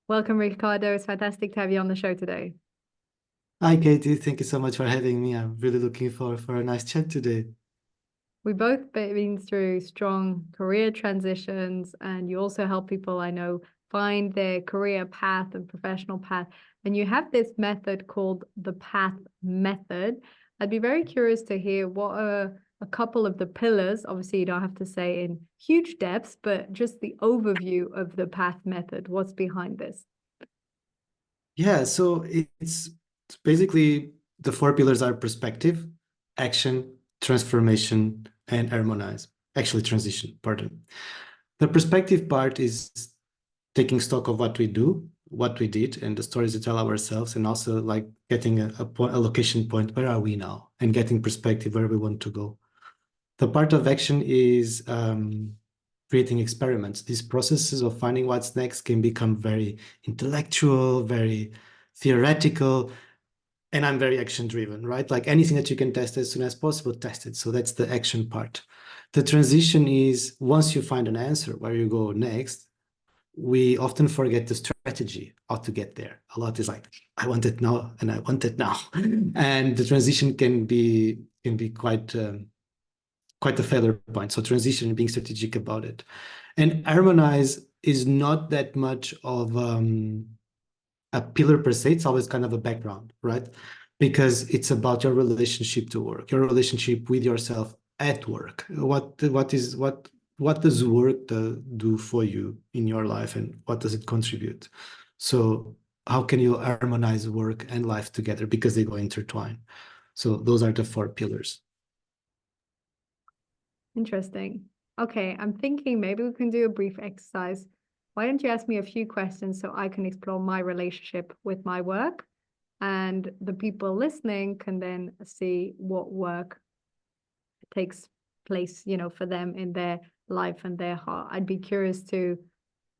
Welcome, Ricardo. It's fantastic to have you on the show today. Hi, Katie. Thank you so much for having me. I'm really looking forward for a nice chat today. We both been through strong career transitions, and you also help people I know find their career path and professional path. And you have this method called the path method. I'd be very curious to hear what are a couple of the pillars. Obviously, you don't have to say in huge depths, but just the overview of the path method. What's behind this? Yeah, so it's basically the four pillars are perspective, action, transformation, and harmonize. Actually, transition, pardon. The perspective part is taking stock of what we do, what we did, and the stories we tell ourselves, and also like getting a location point, where are we now? And getting perspective where we want to go. The part of action is creating experiments. These processes of finding what's next can become very intellectual, very theoretical, and I'm very action driven, right? Like anything that you can test as soon as possible, test it. So that's the action part. The transition is once you find an answer where you go next, we often forget the strategy, how to get there. A lot is like, I want it now and I want it now. And the transition can be quite a failure point. So transition and being strategic about it. And harmonize is not that much of a pillar per se. It's always kind of a background, right? Because it's about your relationship to work, your relationship with yourself at work. What does work do for you in your life, and what does it contribute? So how can you harmonize work and life together because they go intertwined? So those are the four pillars. Interesting. Okay, I'm thinking maybe we can do a brief exercise. Why don't you ask me a few questions so I can explore my relationship with my work, and the people listening can then see what work takes place, for them in their life and their heart. I'd be curious to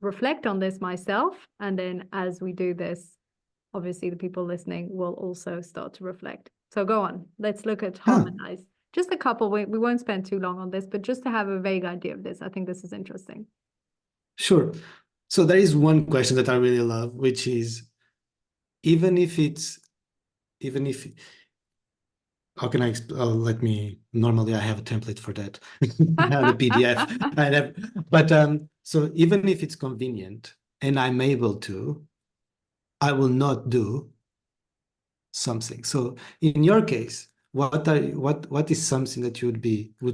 reflect on this myself, and then as we do this, obviously the people listening will also start to reflect. So go on, let's look at Yeah, harmonize. Just a couple, we won't spend too long on this, but just to have a vague idea of this, I think this is interesting. sure. So there is one question that I really love, which is even if it's even if how can let me normally I have a template for that on a PDF. I have, but so even if it's convenient and I'm able to, I will not do something. So in your case, what is something that would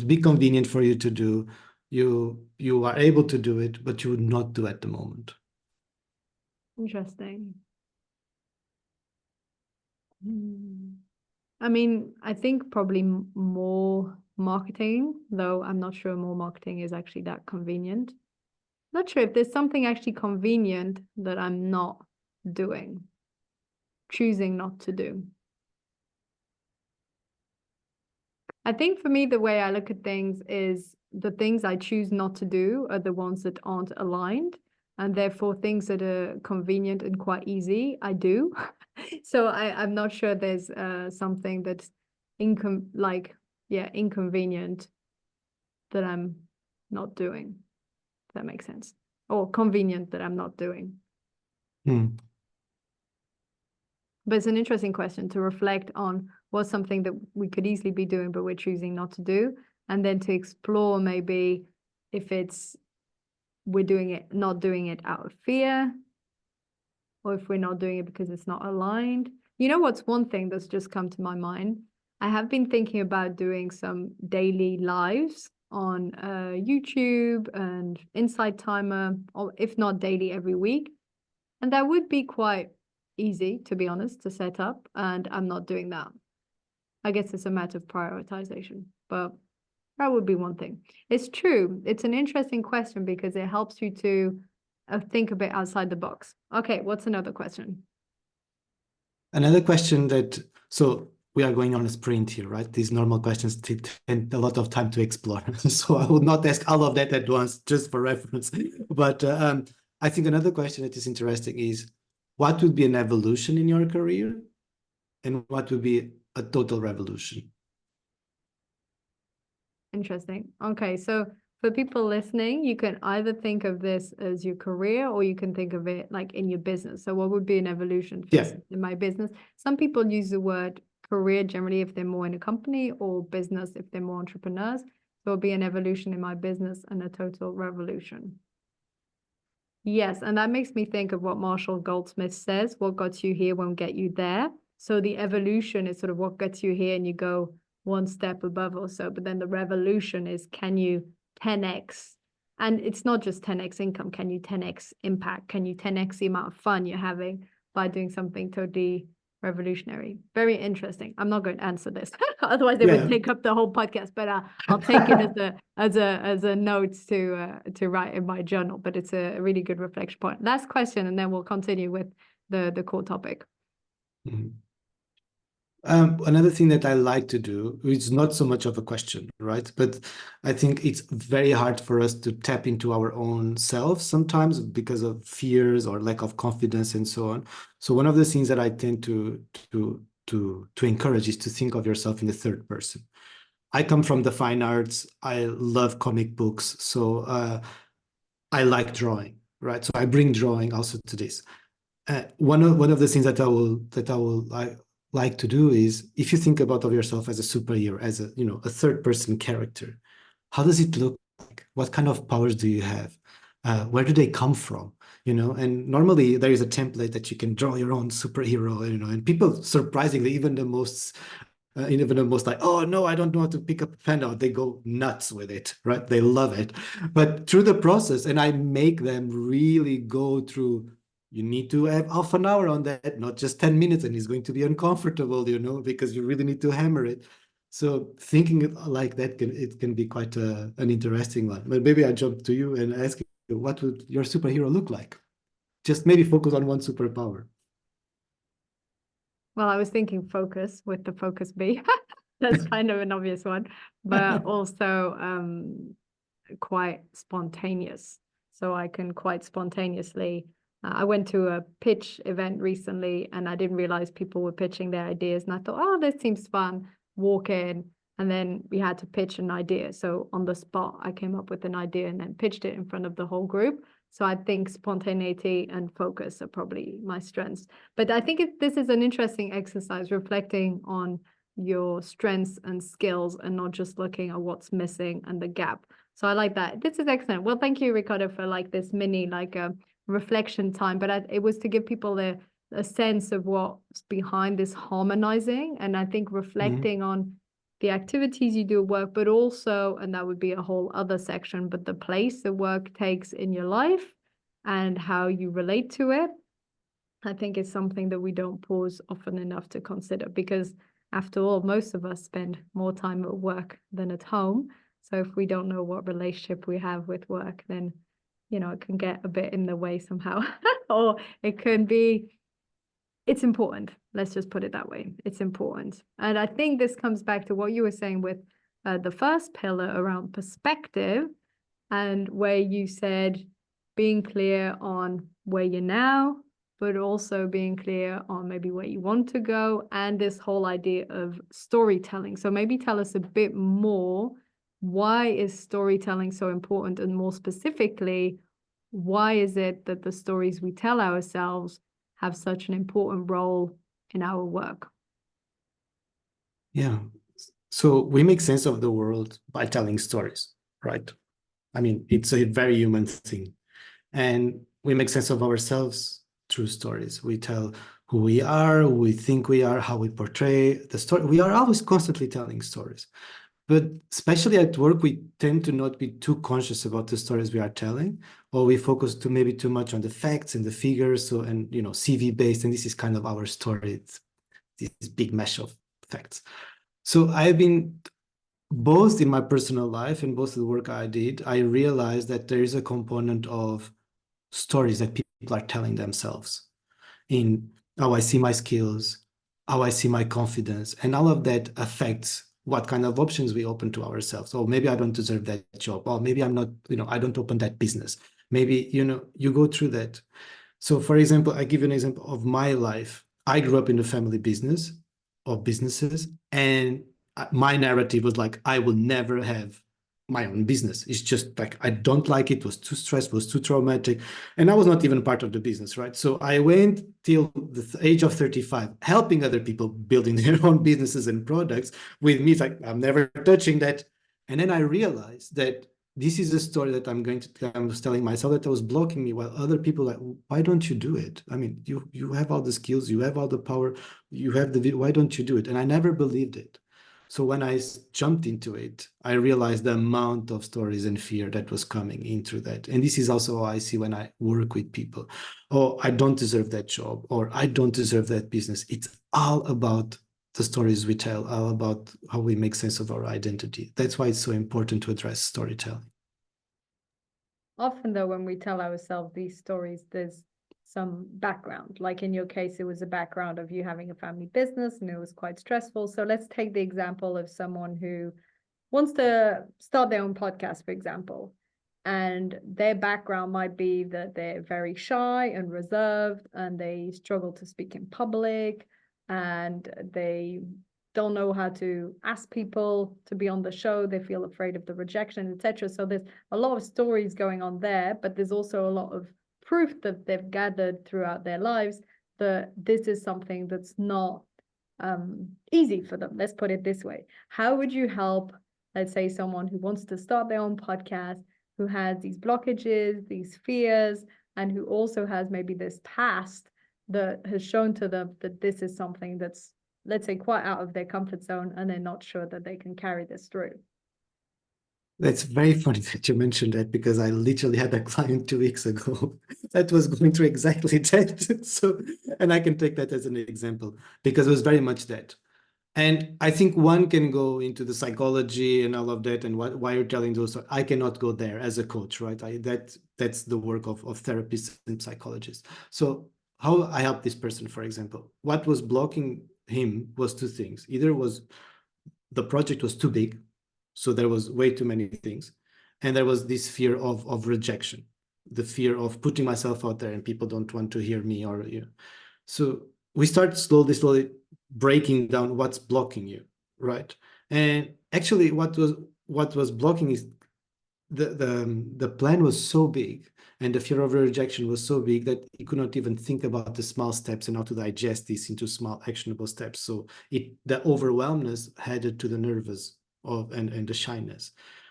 be convenient for you to do? You are able to do it, but you would not do at the moment. Interesting. Hmm. I mean, I think probably more marketing, though I'm not sure more marketing is actually that convenient. Not sure if there's something actually convenient that I'm not doing, choosing not to do. I think for me, the way I look at things is the things I choose not to do are the ones that aren't aligned. And therefore, things that are convenient and quite easy, I do. So I'm not sure there's something that's inconvenient that I'm not doing. If that makes sense. Or convenient that I'm not doing. Hmm. But it's an interesting question to reflect on what's something that we could easily be doing, but we're choosing not to do. And then to explore maybe if it's we're doing it, not doing it out of fear, or if we're not doing it because it's not aligned. You know what's one thing that's just come to my mind? I have been thinking about doing some daily lives on YouTube and Insight Timer, or if not daily, every week. And that would be quite easy, to be honest, to set up. And I'm not doing that. I guess it's a matter of prioritization, but that would be one thing. It's true. It's an interesting question because it helps you to think a bit outside the box. Okay, what's another question? Another question so we are going on a sprint here, right? These normal questions take a lot of time to explore. So I will not ask all of that at once, just for reference. But I think another question that is interesting is what would be an evolution in your career and what would be a total revolution? Interesting. Okay, so for people listening, you can either think of this as your career or you can think of it like in your business. So what would be an evolution, for instance, in my business? Some people use the word career generally if they're more in a company, or business if they're more entrepreneurs. So it'll be an evolution in my business and a total revolution. Yes, and that makes me think of what Marshall Goldsmith says, what got you here won't get you there. So the evolution is sort of what gets you here and you go one step above or so, but then the revolution is, can you 10x? And it's not just 10x income. Can you 10x impact? Can you 10x the amount of fun you're having by doing something totally revolutionary? Very interesting. I'm not going to answer this, otherwise it would take up the whole podcast. But I'll take it as a note to write in my journal. But it's a really good reflection point. Last question, and then we'll continue with the core topic. Mm-hmm. Another thing that I like to do is not so much of a question, right? But I think it's very hard for us to tap into our own selves sometimes because of fears or lack of confidence and so on. So one of the things that I tend to encourage is to think of yourself in the third person. I come from the fine arts. I love comic books, so I like drawing, right? So I bring drawing also to this. One of the things that I will like to do is, if you think about of yourself as a superhero, as a third person character, how does it look like? What kind of powers do you have? Where do they come from? And normally there is a template that you can draw your own superhero, and people surprisingly, even the most like, oh no, I don't know how to pick up a pen out, they go nuts with it, right? They love it. But through the process, and I make them really go through, you need to have half an hour on that, not just 10 minutes, and it's going to be uncomfortable, because you really need to hammer it. So thinking like that can be quite an interesting one. But maybe I jump to you and ask you, what would your superhero look like? Just maybe focus on one superpower. Well, I was thinking focus with the focus B. That's kind of an obvious one, but also quite spontaneous. So I can quite spontaneously. I went to a pitch event recently and I didn't realize people were pitching their ideas. And I thought, oh, this seems fun. Walk in. And then we had to pitch an idea. So on the spot, I came up with an idea and then pitched it in front of the whole group. So I think spontaneity and focus are probably my strengths. But I think this is an interesting exercise, reflecting on your strengths and skills and not just looking at what's missing and the gap. So I like that. This is excellent. Well, thank you, Ricardo, for this mini reflection time. But it was to give people a sense of what's behind this harmonizing. And I think reflecting on the activities you do at work, but also, and that would be a whole other section, but the place the work takes in your life and how you relate to it, I think is something that we don't pause often enough to consider, because after all, most of us spend more time at work than at home. So if we don't know what relationship we have with work, then, it can get a bit in the way somehow, or it can be, it's important. Let's just put it that way. It's important. And I think this comes back to what you were saying with the first pillar around perspective, and where you said being clear on where you're now, but also being clear on maybe where you want to go, and this whole idea of storytelling. So maybe tell us a bit more. Why is storytelling so important? And more specifically, why is it that the stories we tell ourselves have such an important role in our work? Yeah. So we make sense of the world by telling stories, right? I mean, it's a very human thing. And we make sense of ourselves through stories. We tell who we are, who we think we are, how we portray the story. We are always constantly telling stories. But especially at work, we tend to not be too conscious about the stories we are telling, or we focus maybe too much on the facts and the figures. So, and CV based, and this is kind of our story. It's this big mesh of facts. So I've been, both in my personal life and both the work I did, I realized that there is a component of stories that people are telling themselves in how I see my skills, how I see my confidence, and all of that affects what kind of options we open to ourselves. Oh, maybe I don't deserve that job. Or maybe I'm not, I don't open that business. Maybe, you go through that. So for example, I give you an example of my life. I grew up in the family business of businesses, and my narrative was like, I will never have my own business. It's just like, I don't like it. It was too stressful, was too traumatic. And I was not even part of the business, right? So I went till the age of 35, helping other people building their own businesses and products with me. It's like, I'm never touching that. And then I realized that this is a story that I was telling myself, that I was blocking me, while other people like, why don't you do it? I mean, you have all the skills, you have all the power, you have why don't you do it? And I never believed it. So when I jumped into it, I realized the amount of stories and fear that was coming into that. And this is also how I see when I work with people. Oh, I don't deserve that job, or I don't deserve that business. It's all about the stories we tell, all about how we make sense of our identity. That's why it's so important to address storytelling. Often, though, when we tell ourselves these stories, there's some background. Like in your case, it was a background of you having a family business and it was quite stressful. So let's take the example of someone who wants to start their own podcast, for example, and their background might be that they're very shy and reserved and they struggle to speak in public and they don't know how to ask people to be on the show. They feel afraid of the rejection, etc. So there's a lot of stories going on there, but there's also a lot of proof that they've gathered throughout their lives that this is something that's not easy for them. Let's put it this way. How would you help, let's say, someone who wants to start their own podcast, who has these blockages, these fears, and who also has maybe this past that has shown to them that this is something that's, let's say, quite out of their comfort zone, and they're not sure that they can carry this through? That's very funny that you mentioned that, because I literally had a client 2 weeks ago that was going through exactly that. So, and I can take that as an example because it was very much that. And I think one can go into the psychology and all of that, and why you're telling those. I cannot go there as a coach, right? That's the work of therapists and psychologists. So how I help this person, for example, what was blocking him was two things. Either was the project was too big, so there was way too many things, and there was this fear of rejection, the fear of putting myself out there and people don't want to hear me, or so we start slowly breaking down what's blocking you, right? And actually what was blocking is the plan was so big, and the fear of rejection was so big that he could not even think about the small steps and how to digest this into small actionable steps. So the overwhelmness added to the nervous and the shyness.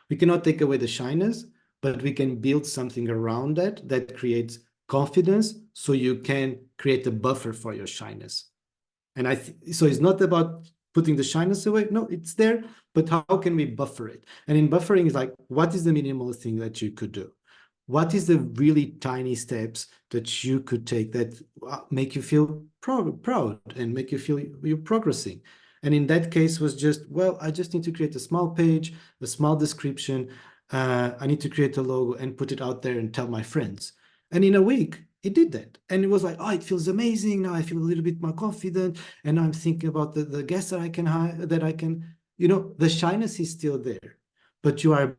We cannot take away the shyness, but we can build something around that creates confidence, so you can create a buffer for your shyness. And so it's not about putting the shyness away. No, it's there, but how can we buffer it? And in buffering is like, what is the minimal thing that you could do? What is the really tiny steps that you could take that make you feel proud and make you feel you're progressing? And in that case was just, well, I just need to create a small page, a small description. I need to create a logo and put it out there and tell my friends. And in a week, it did that. And it was like, oh, it feels amazing. Now I feel a little bit more confident. And I'm thinking about the guests that I can hire, the shyness is still there, but you are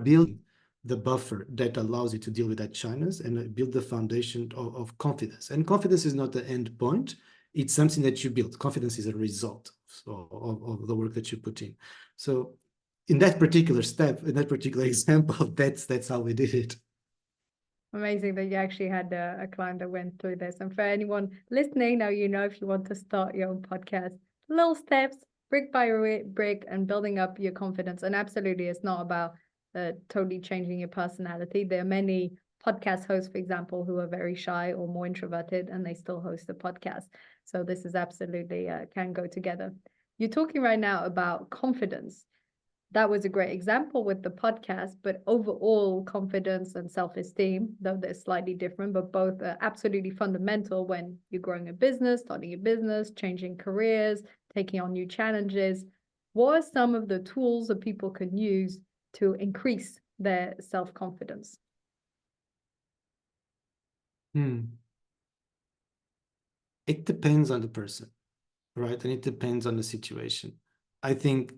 building the buffer that allows you to deal with that shyness and build the foundation of confidence. And confidence is not the end point. It's something that you build. Confidence is a result of the work that you put in. So in that particular step, in that particular example, that's how we did it. Amazing that you actually had a client that went through this. And for anyone listening, now you know if you want to start your own podcast, little steps, brick by brick, and building up your confidence. And absolutely, it's not about totally changing your personality. There are many podcast hosts, for example, who are very shy or more introverted, and they still host a podcast. So this is absolutely can go together. You're talking right now about confidence. That was a great example with the podcast, but overall confidence and self-esteem, though they're slightly different, but both are absolutely fundamental when you're growing a business, starting a business, changing careers, taking on new challenges. What are some of the tools that people can use to increase their self-confidence? It depends on the person, right? And it depends on the situation. I think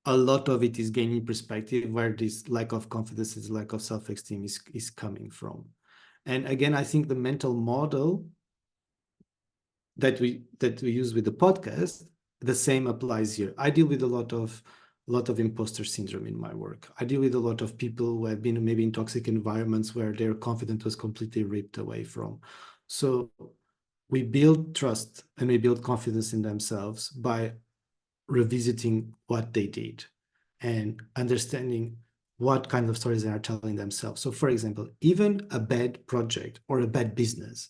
a lot of it is gaining perspective where this lack of confidence, this lack of self-esteem is coming from. And again, I think the mental model that we use with the podcast, the same applies here. I deal with a lot of a lot of imposter syndrome in my work. I deal with a lot of people who have been maybe in toxic environments where their confidence was completely ripped away from. So we build trust and we build confidence in themselves by revisiting what they did and understanding what kind of stories they are telling themselves. So for example, even a bad project or a bad business,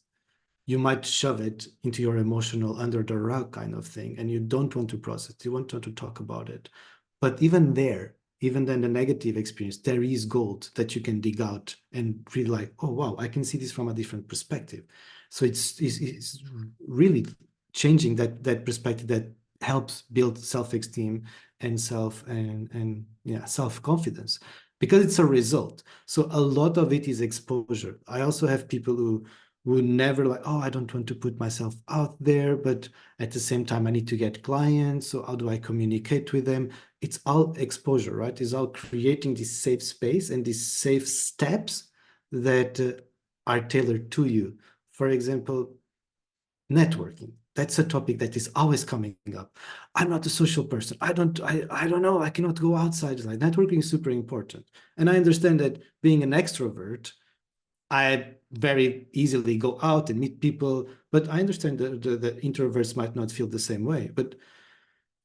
you might shove it into your emotional under the rug kind of thing, and you don't want to process it, you want to talk about it. But even there, even then the negative experience, there is gold that you can dig out and really like, oh wow, I can see this from a different perspective. So it's really changing that perspective that helps build self-esteem and self-confidence, because it's a result. So a lot of it is exposure. I also have people who never like, oh, I don't want to put myself out there, but at the same time, I need to get clients. So how do I communicate with them? It's all exposure, right? It's all creating this safe space and these safe steps that are tailored to you. For example, networking. That's a topic that is always coming up. I'm not a social person. I don't know. I cannot go outside. Like, networking is super important. And I understand that being an extrovert, I very easily go out and meet people, but I understand that the introverts might not feel the same way. But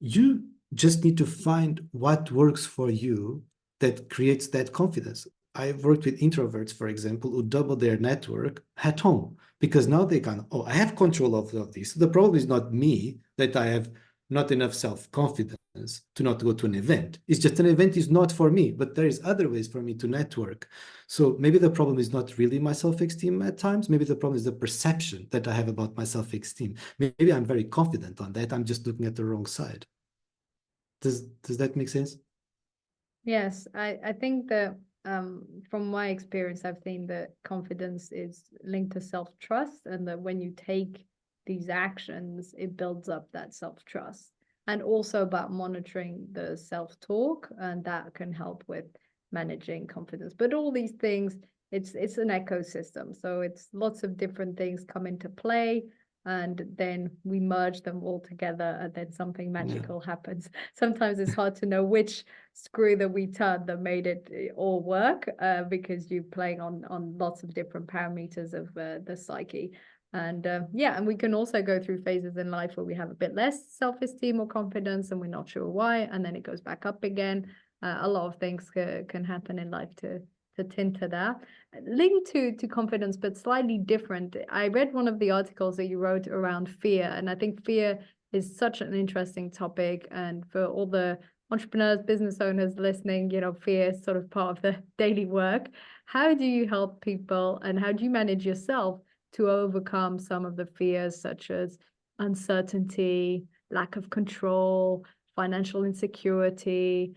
you just need to find what works for you that creates that confidence. I've worked with introverts, for example, who double their network at home because now they can, oh, I have control of this. The problem is not me, that I have not enough self-confidence to not go to an event. It's just an event is not for me, but there is other ways for me to network. So maybe the problem is not really my self-esteem at times. Maybe the problem is the perception that I have about my self-esteem. Maybe I'm very confident on that. I'm just looking at the wrong side. Does that make sense? Yes, I think that from my experience, I've seen that confidence is linked to self-trust, and that when you take these actions, it builds up that self-trust. And also about monitoring the self-talk, and that can help with managing confidence. But all these things, it's an ecosystem. So it's lots of different things come into play, and then we merge them all together, and then something magical happens. Sometimes it's hard to know which screw that we turned that made it all work, because you're playing on lots of different parameters of the psyche. And yeah, and we can also go through phases in life where we have a bit less self-esteem or confidence, and we're not sure why, and then it goes back up again. A lot of things can happen in life to tint to that. Linked to confidence, but slightly different. I read one of the articles that you wrote around fear, and I think fear is such an interesting topic. And for all the entrepreneurs, business owners listening, fear is sort of part of the daily work. How do you help people, and how do you manage yourself to overcome some of the fears, such as uncertainty, lack of control, financial insecurity,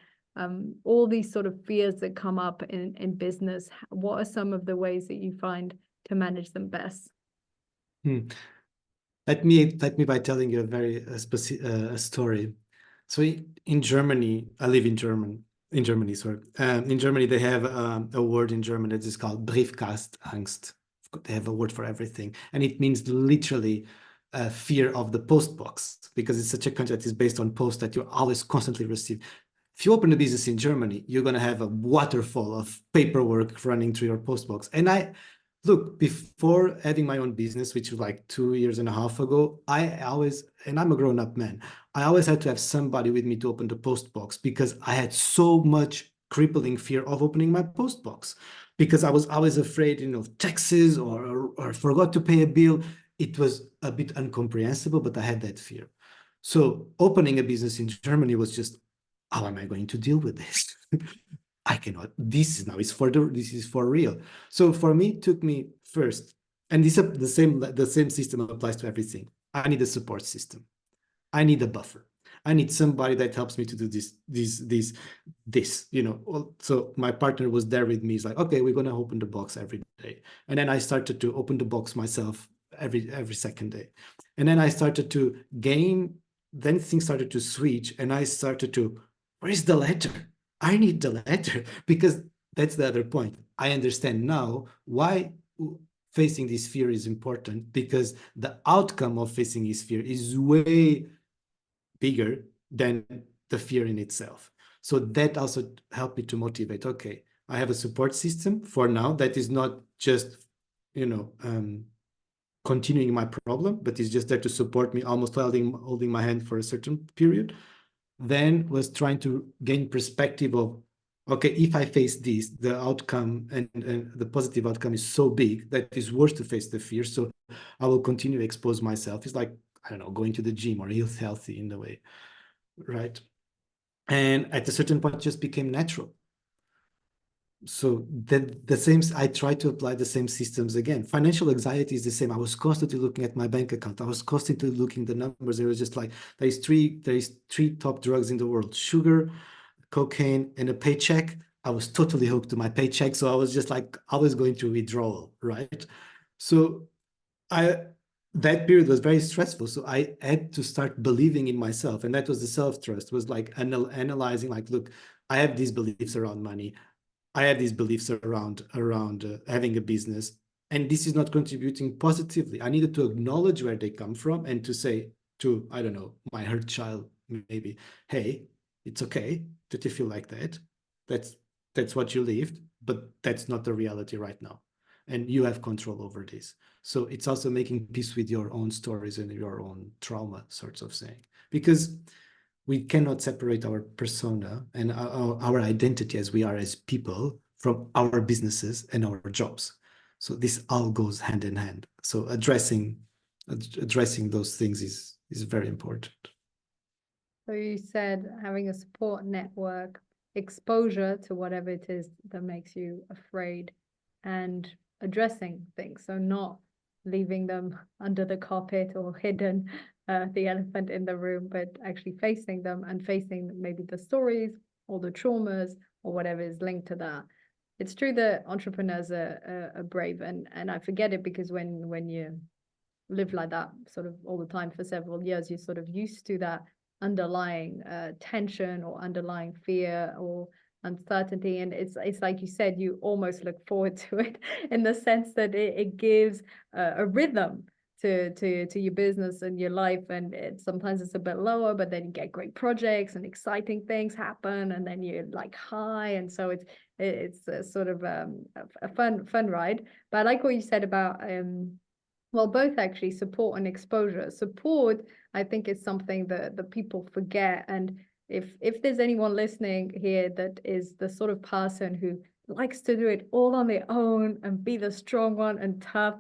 all these sort of fears that come up in business? What are some of the ways that you find to manage them best? Let me by telling you a very specific story. So in Germany, I live in Germany, sorry. In Germany, they have a word in German that is called Briefkastenangst. They have a word for everything, and it means literally fear of the post box, because it's such a country that is based on post that you always constantly receive. If you open a business in Germany, you're going to have a waterfall of paperwork running through your post box. And look, before having my own business, which was like 2.5 years ago, I always, and I'm a grown-up man, I always had to have somebody with me to open the post box, because I had so much crippling fear of opening my post box, because I was always afraid, taxes or forgot to pay a bill. It was a bit incomprehensible, but I had that fear. So opening a business in Germany was just, how am I going to deal with this? I cannot. This is for real. So for me, it took me first, and the same system applies to everything. I need a support system. I need a buffer. I need somebody that helps me to do this. So my partner was there with me. He's like, okay, we're gonna open the box every day, and then I started to open the box myself every second day, and then I started to gain. Then things started to switch, and I started to, where's the letter? I need the letter, because that's the other point. I understand now why facing this fear is important, because the outcome of facing this fear is way bigger than the fear in itself. So that also helped me to motivate. Okay, I have a support system for now that is not just, continuing my problem, but is just there to support me, almost holding my hand for a certain period. Then was trying to gain perspective of, okay, if I face this, the outcome and the positive outcome is so big that it's worth to face the fear. So I will continue to expose myself. It's like, I don't know, going to the gym or eat healthy in a way, right? And at a certain point, it just became natural. So the same, I try to apply the same systems again. Financial anxiety is the same. I was constantly looking at my bank account. I was constantly looking at the numbers. It was just like, there is three top drugs in the world: sugar, cocaine, and a paycheck. I was totally hooked to my paycheck. So I was just like, I was going to withdrawal, right? So that period was very stressful. So I had to start believing in myself. And that was the self-trust, was like analyzing, like, look, I have these beliefs around money. I have these beliefs around having a business, and this is not contributing positively. I needed to acknowledge where they come from and to say to, I don't know, my hurt child, maybe, hey, it's okay that you feel like that. That's what you lived, but that's not the reality right now. And you have control over this. So it's also making peace with your own stories and your own trauma, sorts of saying. Because we cannot separate our persona and our identity as we are as people from our businesses and our jobs. So this all goes hand in hand. So addressing those things is very important. So you said having a support network, exposure to whatever it is that makes you afraid, and addressing things. So not leaving them under the carpet or hidden, the elephant in the room, but actually facing them and facing maybe the stories or the traumas or whatever is linked to that. It's true that entrepreneurs are brave, and I forget it because when you live like that sort of all the time for several years, you're sort of used to that underlying tension or underlying fear or uncertainty, and it's like you said, you almost look forward to it in the sense that it gives a rhythm to your business and your life, and sometimes it's a bit lower, but then you get great projects and exciting things happen, and then you're like high, and so it's a sort of a fun ride. But I like what you said about well, both actually, support and exposure. Support, I think, is something that the people forget. And if there's anyone listening here that is the sort of person who likes to do it all on their own and be the strong one and tough,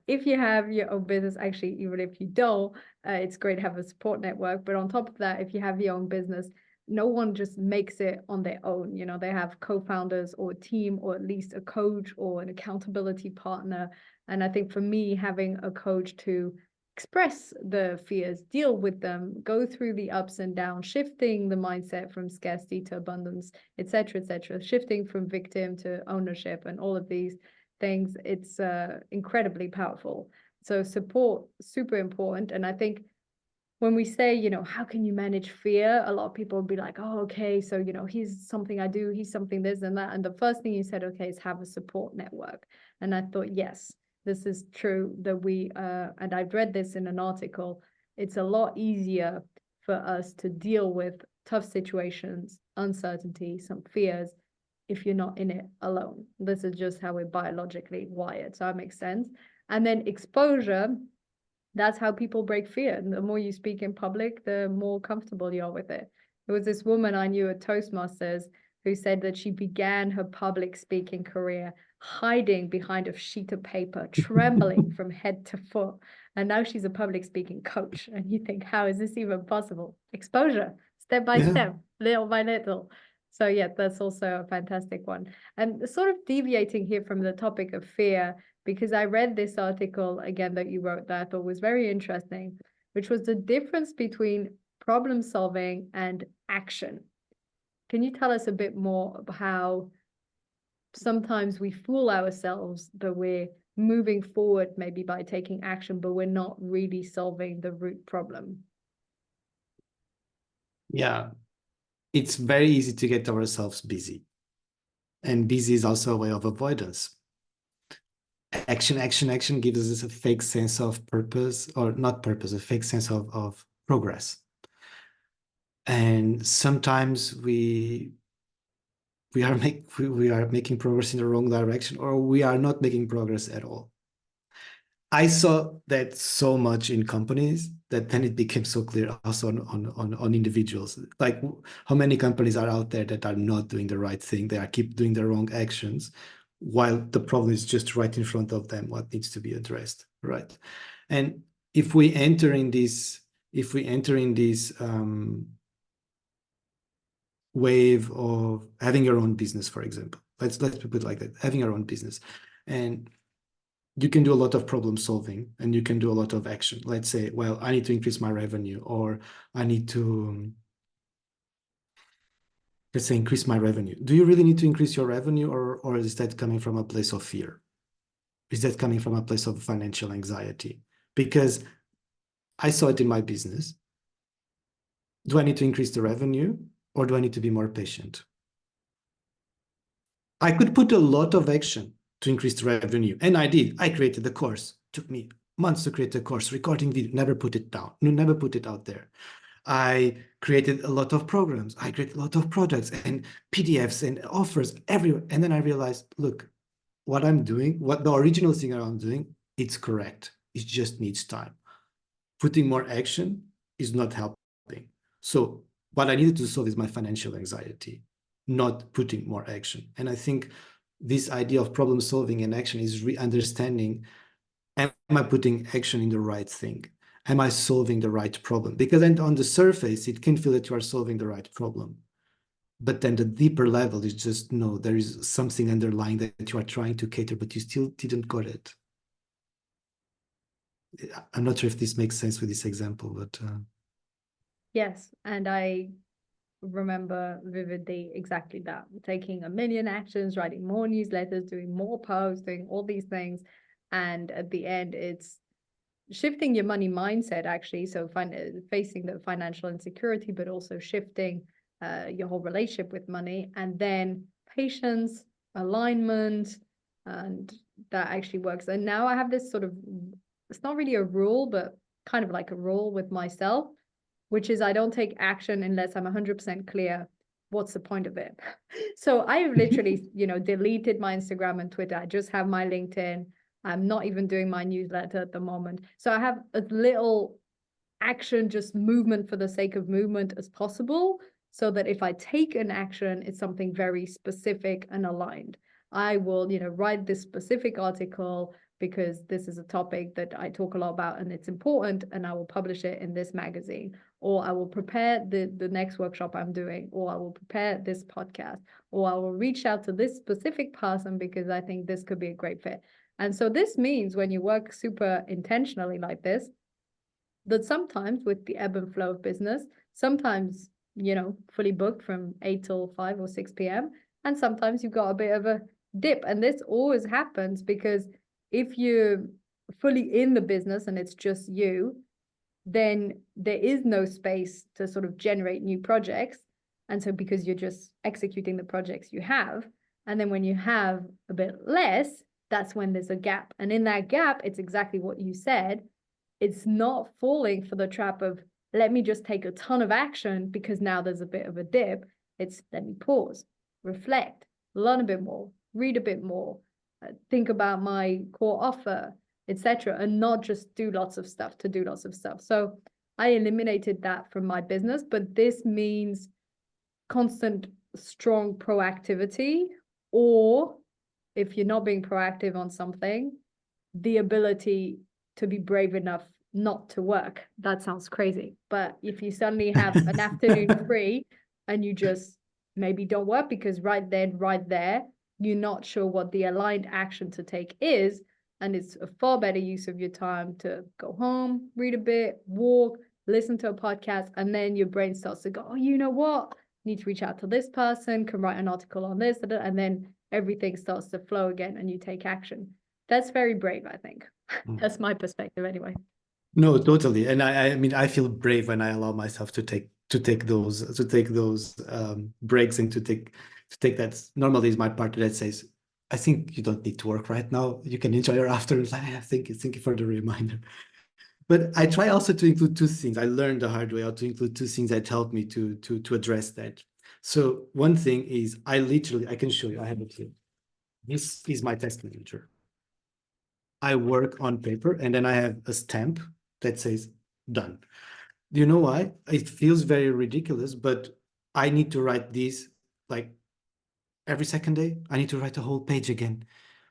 if you have your own business, actually, even if you don't, it's great to have a support network. But on top of that, if you have your own business, no one just makes it on their own. You know, they have co-founders or a team, or at least a coach or an accountability partner. And I think for me, having a coach to express the fears, deal with them, go through the ups and downs, shifting the mindset from scarcity to abundance, etc., shifting from victim to ownership, and all of these things, it's incredibly powerful. So support, super important. And I think when we say, you know, how can you manage fear? A lot of people will be like, oh, okay, so, you know, he's something I do, he's something this and that. And the first thing you said, okay, is have a support network. And I thought, yes, this is true that we, and I've read this in an article, it's a lot easier for us to deal with tough situations, uncertainty, some fears, if you're not in it alone. This is just how we're biologically wired. So that makes sense. And then exposure, that's how people break fear. And the more you speak in public, the more comfortable you are with it. There was this woman I knew at Toastmasters who said that she began her public speaking career hiding behind a sheet of paper, trembling from head to foot. And now she's a public speaking coach. And you think, how is this even possible? Exposure, step by step, little by little. So yeah, that's also a fantastic one. And sort of deviating here from the topic of fear, because I read this article again that you wrote that I thought was very interesting, which was the difference between problem solving and action. Can you tell us a bit more about how sometimes we fool ourselves that we're moving forward maybe by taking action, but we're not really solving the root problem? Yeah, it's very easy to get ourselves busy. And busy is also a way of avoidance. Action gives us a fake sense of purpose, or not purpose, a fake sense of progress. And sometimes we are making progress in the wrong direction, or we are not making progress at all. I saw that so much in companies that then it became so clear also on individuals. Like how many companies are out there that are not doing the right thing? They are keep doing the wrong actions, while the problem is just right in front of them, what needs to be addressed, right? And if we enter in this wave of having your own business, for example, let's put it like that, having your own business, and you can do a lot of problem solving and you can do a lot of action. Let's say, well, I need to increase my revenue, or I need to, let's say, increase my revenue. Do you really need to increase your revenue, or is that coming from a place of fear? Is that coming from a place of financial anxiety? Because I saw it in my business. Do I need to increase the revenue, or do I need to be more patient? I could put a lot of action to increase the revenue, and I did. I created the course. Took me months to create the course, recording video, never put it down, never put it out there. I created a lot of programs. I created a lot of products and PDFs and offers everywhere. And then I realized, look, what I'm doing, what the original thing I'm doing, it's correct. It just needs time. Putting more action is not helping. So what I needed to solve is my financial anxiety, not putting more action. And I think this idea of problem solving and action is understanding, am I putting action in the right thing? Am I solving the right problem? Because then on the surface, it can feel that you are solving the right problem. But then the deeper level is just, no, there is something underlying that you are trying to cater, but you still didn't got it. I'm not sure if this makes sense with this example, but Yes, and I remember vividly exactly that. Taking a million actions, writing more newsletters, doing more posts, doing all these things. And at the end, it's shifting your money mindset, actually. So facing the financial insecurity, but also shifting your whole relationship with money. And then patience, alignment, and that actually works. And now I have this sort of, it's not really a rule, but kind of like a rule with myself, which is I don't take action unless I'm 100% clear what's the point of it. So I've literally, deleted my Instagram and Twitter. I just have my LinkedIn. I'm not even doing my newsletter at the moment. So I have as little action, just movement for the sake of movement as possible, so that if I take an action, it's something very specific and aligned. I will, write this specific article because this is a topic that I talk a lot about and it's important, and I will publish it in this magazine, or I will prepare the next workshop I'm doing, or I will prepare this podcast, or I will reach out to this specific person because I think this could be a great fit. And so this means when you work super intentionally like this, that sometimes with the ebb and flow of business, sometimes, fully booked from 8 till 5 or 6 p.m. And sometimes you've got a bit of a dip. And this always happens because if you're fully in the business and it's just you, then there is no space to sort of generate new projects. And so because you're just executing the projects you have, and then when you have a bit less, that's when there's a gap. And in that gap, it's exactly what you said. It's not falling for the trap of, let me just take a ton of action because now there's a bit of a dip. It's, let me pause, reflect, learn a bit more, read a bit more, think about my core offer, etc., and not just do lots of stuff to do lots of stuff. So I eliminated that from my business, but this means constant, strong proactivity, or if you're not being proactive on something, the ability to be brave enough not to work. That sounds crazy. But if you suddenly have an afternoon free and you just maybe don't work because right then, right there, you're not sure what the aligned action to take is. And it's a far better use of your time to go home, read a bit, walk, listen to a podcast, and then your brain starts to go, oh, you know what? Need to reach out to this person, can write an article on this, and then everything starts to flow again and you take action. That's very brave, I think. That's my perspective anyway. No, totally. And I mean, I feel brave when I allow myself to take those breaks, and to take that. Normally is my partner that says, I think you don't need to work right now. You can enjoy your afternoon. Thank you for the reminder. But I try also to include two things. I learned the hard way how to include two things that help me to address that. So one thing is I can show you, I have it here. This is my task manager. I work on paper and then I have a stamp that says done. Do you know why? It feels very ridiculous, but I need to write this like every second day. I need to write a whole page again.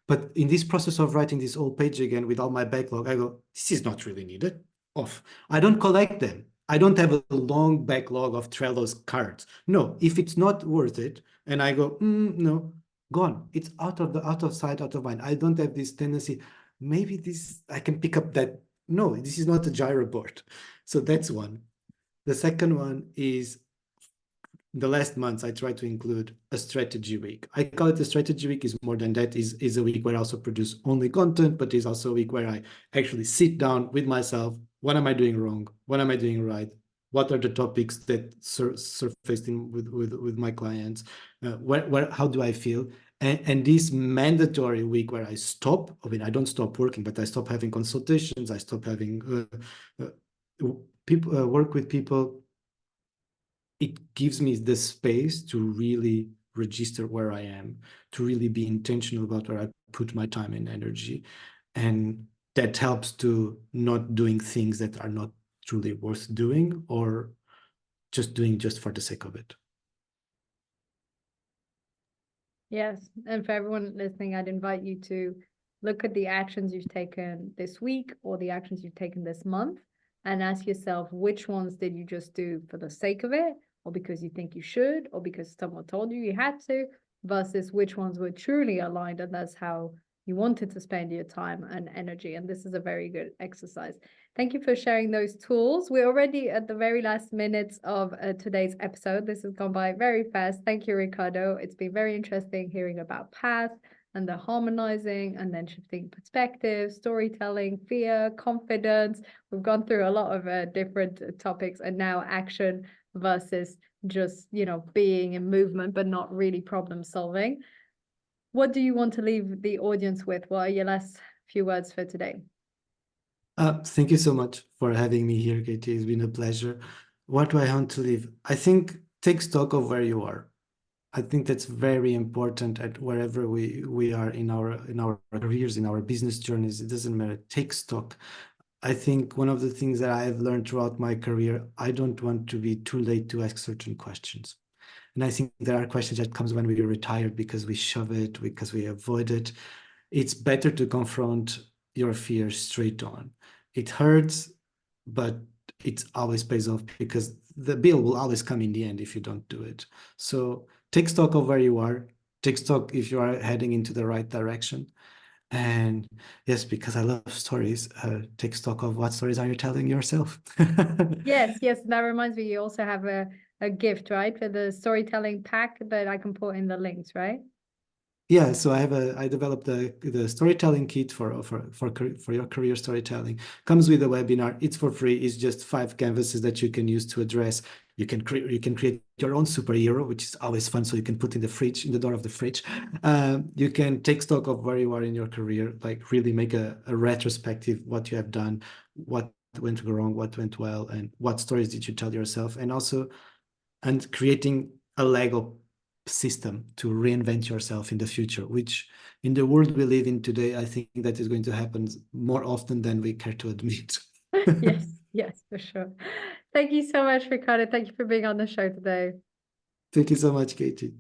But in this process of writing this whole page again with all my backlog, I go, this is not really needed. Off. I don't collect them. I don't have a long backlog of Trello's cards. No, if it's not worth it, and I go, no, gone. It's out of sight, out of mind. I don't have this tendency. Maybe this I can pick up that. No, this is not a gyro board. So that's one. The second one is the last months I try to include a strategy week. I call it a strategy week. Is more than that. Is a week where I also produce only content, but is also a week where I actually sit down with myself. What am I doing wrong? What am I doing right? What are the topics that surfaced in with my clients? How do I feel? And this mandatory week where I stop. I mean, I don't stop working, but I stop having consultations. I stop having people work with people. It gives me the space to really register where I am, to really be intentional about where I put my time and energy. And that helps to not doing things that are not truly worth doing or just doing just for the sake of it. Yes. And for everyone listening, I'd invite you to look at the actions you've taken this week or the actions you've taken this month and ask yourself, which ones did you just do for the sake of it, or because you think you should, or because someone told you you had to, versus which ones were truly aligned and that's how you wanted to spend your time and energy. And this is a very good exercise. Thank you for sharing those tools. We're already at the very last minutes of today's episode. This has gone by very fast. Thank you, Ricardo. It's been very interesting hearing about path and the harmonizing and then shifting perspective, storytelling, fear, confidence. We've gone through a lot of different topics, and now action versus just, being in movement, but not really problem solving. What do you want to leave the audience with? What are your last few words for today? Thank you so much for having me here, Katie. It's been a pleasure. What do I want to leave? I think take stock of where you are. I think that's very important at wherever we are in our careers, in our business journeys. It doesn't matter. Take stock. I think one of the things that I have learned throughout my career, I don't want to be too late to ask certain questions. And I think there are questions that comes when we are retired because we shove it, because we avoid it. It's better to confront your fear straight on. It hurts, but it always pays off because the bill will always come in the end if you don't do it. So take stock of where you are. Take stock if you are heading into the right direction. And yes, because I love stories, take stock of what stories are you telling yourself. Yes, that reminds me, you also have a gift, right? For the storytelling pack that I can put in the links, right? Yeah, so I developed the storytelling kit for your career storytelling. Comes with a webinar. It's for free. It's just 5 canvases that you can use to address. You can create your own superhero, which is always fun. So you can put in the fridge, in the door of the fridge. You can take stock of where you are in your career, like really make a retrospective, what you have done, what went wrong, what went well, and what stories did you tell yourself, and creating a Lego system to reinvent yourself in the future, which in the world we live in today, I think that is going to happen more often than we care to admit. Yes, for sure. Thank you so much, Ricardo. Thank you for being on the show today. Thank you so much, Katie.